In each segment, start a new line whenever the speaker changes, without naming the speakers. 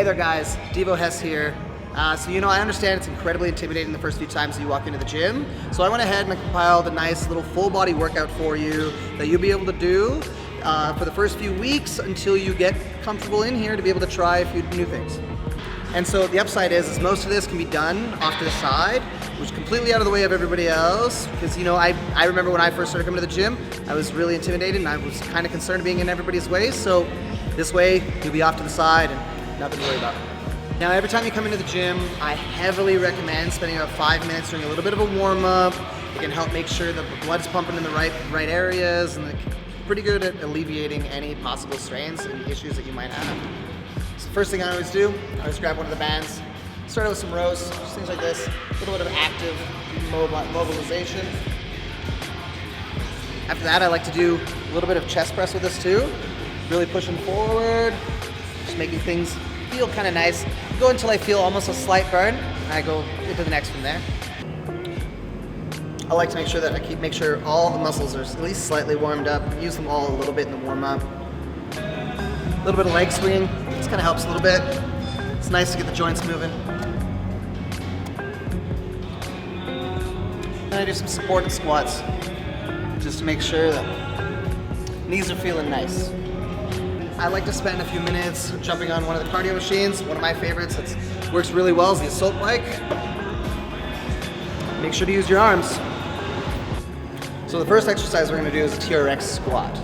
Hey there guys, Devo Hess here. So I understand it's incredibly intimidating the first few times that you walk into the gym. So I went ahead and I compiled a nice little full body workout for you that you'll be able to do for the first few weeks until you get comfortable in here to be able to try a few new things. And so the upside is most of this can be done off to the side, which is completely out of the way of everybody else. Because I remember when I first started coming to the gym, I was really intimidated and I was kind of concerned being in everybody's way. So this way you'll be off to the side and nothing to worry about. Now every time you come into the gym, I heavily recommend spending about 5 minutes doing a little bit of a warm up. It can help make sure that the blood's pumping in the right areas, and it's pretty good at alleviating any possible strains and issues that you might have. So the first thing I always do, I always grab one of the bands, start out with some rows, just things like this, a little bit of active mobilization. After that, I like to do a little bit of chest press with this too, really pushing forward, just making things feel kind of nice. Go until I feel almost a slight burn, and I go into the next from there. I like to make sure that make sure all the muscles are at least slightly warmed up. Use them all a little bit in the warm up. A little bit of leg swinging, this kind of helps a little bit. It's nice to get the joints moving. Then I do some supported squats, just to make sure that knees are feeling nice. I like to spend a few minutes jumping on one of the cardio machines. One of my favorites that works really well is the assault bike. Make sure to use your arms. So the first exercise we're going to do is a TRX squat.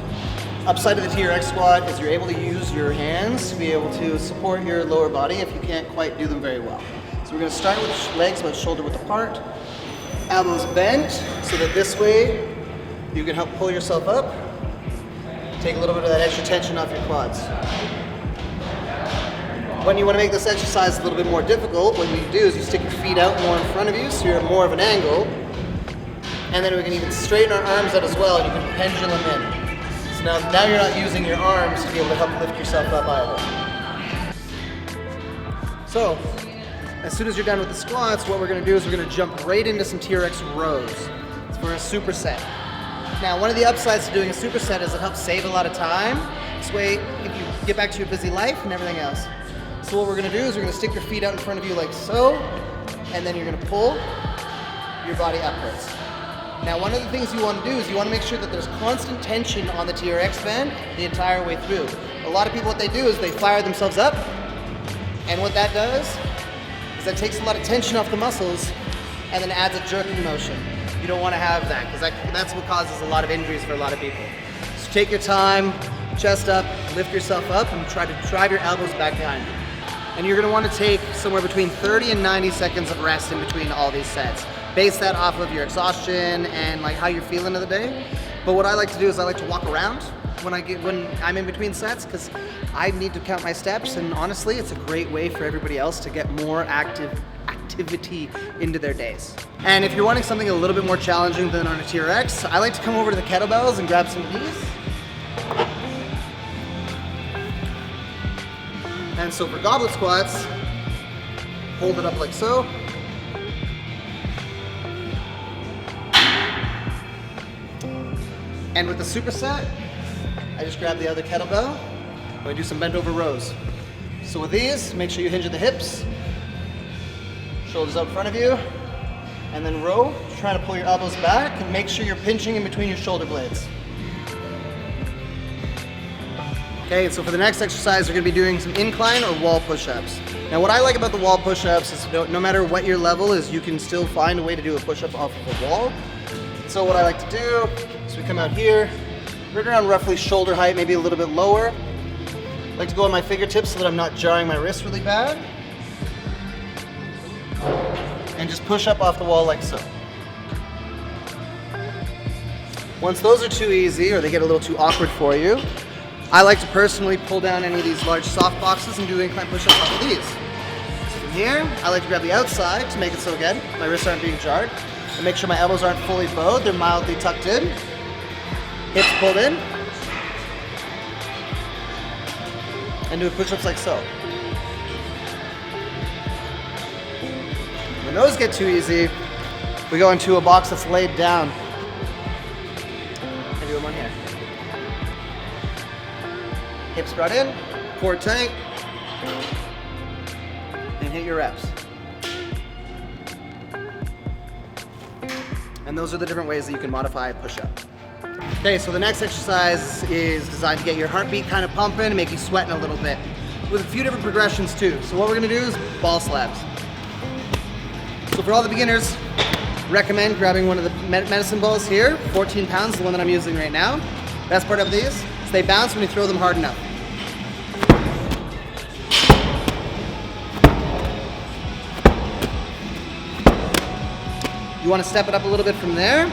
Upside of the TRX squat is you're able to use your hands to be able to support your lower body if you can't quite do them very well. So we're going to start with legs about shoulder width apart, elbows bent, so that this way you can help pull yourself up. Take a little bit of that extra tension off your quads. When you want to make this exercise a little bit more difficult, what you do is you stick your feet out more in front of you so you're at more of an angle. And then we can even straighten our arms out as well, and you can pendulum in. So now you're not using your arms to be able to help lift yourself up either. So, as soon as you're done with the squats, what we're going to do is we're going to jump right into some Trx rows for a superset. Now, one of the upsides to doing a superset is it helps save a lot of time. This way, if you get back to your busy life and everything else. So what we're gonna do is we're gonna stick your feet out in front of you like so, and then you're gonna pull your body upwards. Now, one of the things you wanna do is you wanna make sure that there's constant tension on the TRX band the entire way through. A lot of people, what they do is they fire themselves up, and what that does is that takes a lot of tension off the muscles and then adds a jerking motion. You don't want to have that, because that's what causes a lot of injuries for a lot of people. So take your time, chest up, lift yourself up, and try to drive your elbows back behind you. And you're going to want to take somewhere between 30 and 90 seconds of rest in between all these sets. Base that off of your exhaustion and like how you're feeling of the day. But what I like to do is I like to walk around when I'm in between sets, because I need to count my steps, and honestly, it's a great way for everybody else to get more activity into their days. And if you're wanting something a little bit more challenging than on a TRX, I like to come over to the kettlebells and grab some of these. And so for goblet squats, hold it up like so. And with the superset, I just grab the other kettlebell and I do some bent over rows. So with these, make sure you hinge at the hips, shoulders out in front of you, and then row, trying to pull your elbows back and make sure you're pinching in between your shoulder blades. Okay, so for the next exercise, we're gonna be doing some incline or wall push-ups. Now what I like about the wall push-ups is no matter what your level is, you can still find a way to do a push-up off of a wall. So what I like to do is we come out here, right around roughly shoulder height, maybe a little bit lower. I like to go on my fingertips so that I'm not jarring my wrist really bad. And just push up off the wall like so. Once those are too easy or they get a little too awkward for you, I like to personally pull down any of these large soft boxes and do incline push-ups off of these. So from here, I like to grab the outside to make it so again, my wrists aren't being jarred, and make sure my elbows aren't fully bowed, they're mildly tucked in, hips pulled in, and do push-ups like so. When those get too easy, we go into a box that's laid down. And do them on here. Hips brought in, core tight, can hit your reps. And those are the different ways that you can modify a push-up. Okay, so the next exercise is designed to get your heartbeat kind of pumping and make you sweating a little bit, with a few different progressions too. So what we're gonna do is ball slabs. So for all the beginners, recommend grabbing one of the medicine balls here. 14 pounds, the one that I'm using right now. Best part of these is they bounce when you throw them hard enough. You want to step it up a little bit from there.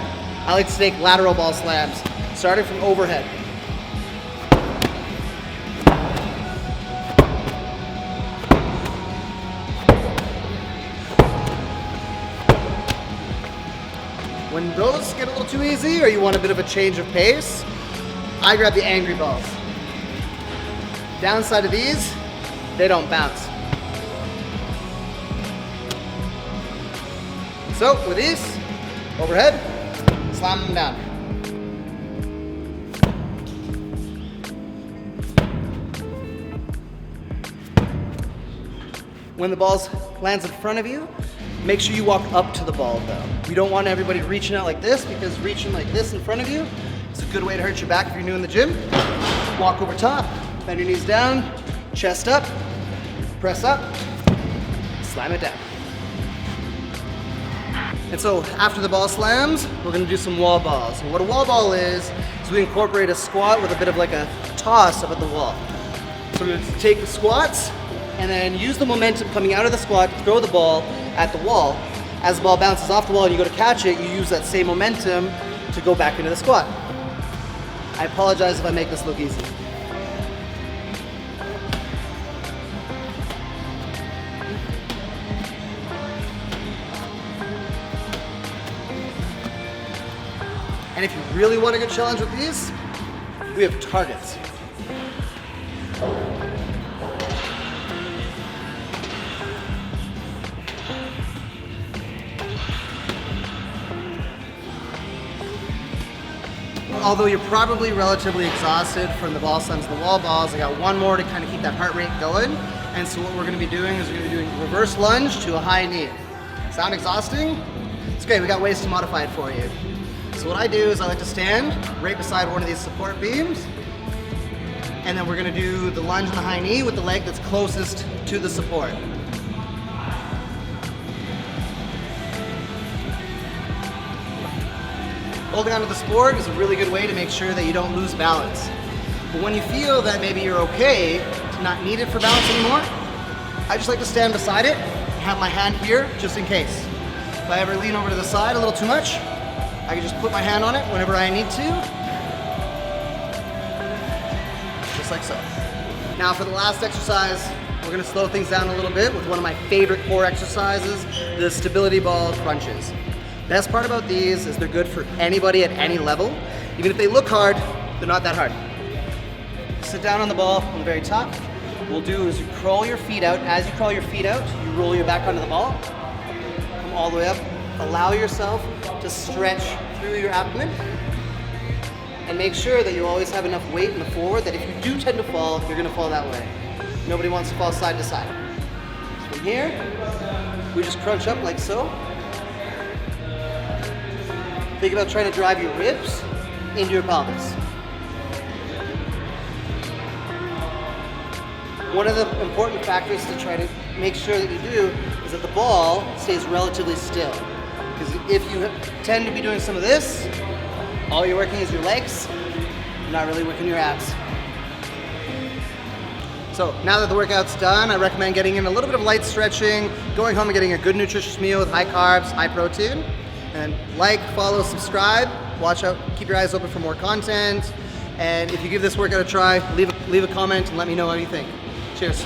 I like to take lateral ball slabs, starting from overhead. When those get a little too easy or you want a bit of a change of pace, I grab the angry balls. Downside of these, they don't bounce. So with these, overhead, slam them down. When the ball lands in front of you, make sure you walk up to the ball though. You don't want everybody reaching out like this, because reaching like this in front of you is a good way to hurt your back if you're new in the gym. Walk over top, bend your knees down, chest up, press up, slam it down. And so after the ball slams, we're gonna do some wall balls. And what a wall ball is we incorporate a squat with a bit of like a toss up at the wall. So we're gonna take the squats and then use the momentum coming out of the squat to throw the ball at the wall. As the ball bounces off the wall and you go to catch it, you use that same momentum to go back into the squat. I apologize if I make this look easy. And if you really want a good challenge with these, we have targets. Although you're probably relatively exhausted from the ball slams and the wall balls, I got one more to kind of keep that heart rate going. And so what we're gonna be doing is we're gonna be doing reverse lunge to a high knee. Sound exhausting? It's okay, we got ways to modify it for you. So what I do is I like to stand right beside one of these support beams, and then we're gonna do the lunge and the high knee with the leg that's closest to the support. Holding onto the support is a really good way to make sure that you don't lose balance. But when you feel that maybe you're okay to not need it for balance anymore, I just like to stand beside it and have my hand here just in case. If I ever lean over to the side a little too much, I can just put my hand on it whenever I need to. Just like so. Now for the last exercise, we're gonna slow things down a little bit with one of my favorite core exercises, the stability ball crunches. Best part about these is they're good for anybody at any level. Even if they look hard, they're not that hard. Sit down on the ball on the very top. What we'll do is you crawl your feet out. As you crawl your feet out, you roll your back onto the ball. Come all the way up. Allow yourself to stretch through your abdomen. And make sure that you always have enough weight in the forward that if you do tend to fall, you're gonna fall that way. Nobody wants to fall side to side. So from here, we just crunch up like so. Think about trying to drive your ribs into your pelvis. One of the important factors to try to make sure that you do is that the ball stays relatively still. Because if you tend to be doing some of this, all you're working is your legs, you're not really working your abs. So now that the workout's done, I recommend getting in a little bit of light stretching, going home and getting a good nutritious meal with high carbs, high protein. And like, follow, subscribe, watch out, keep your eyes open for more content. And if you give this workout a try, leave a comment and let me know what you think. Cheers.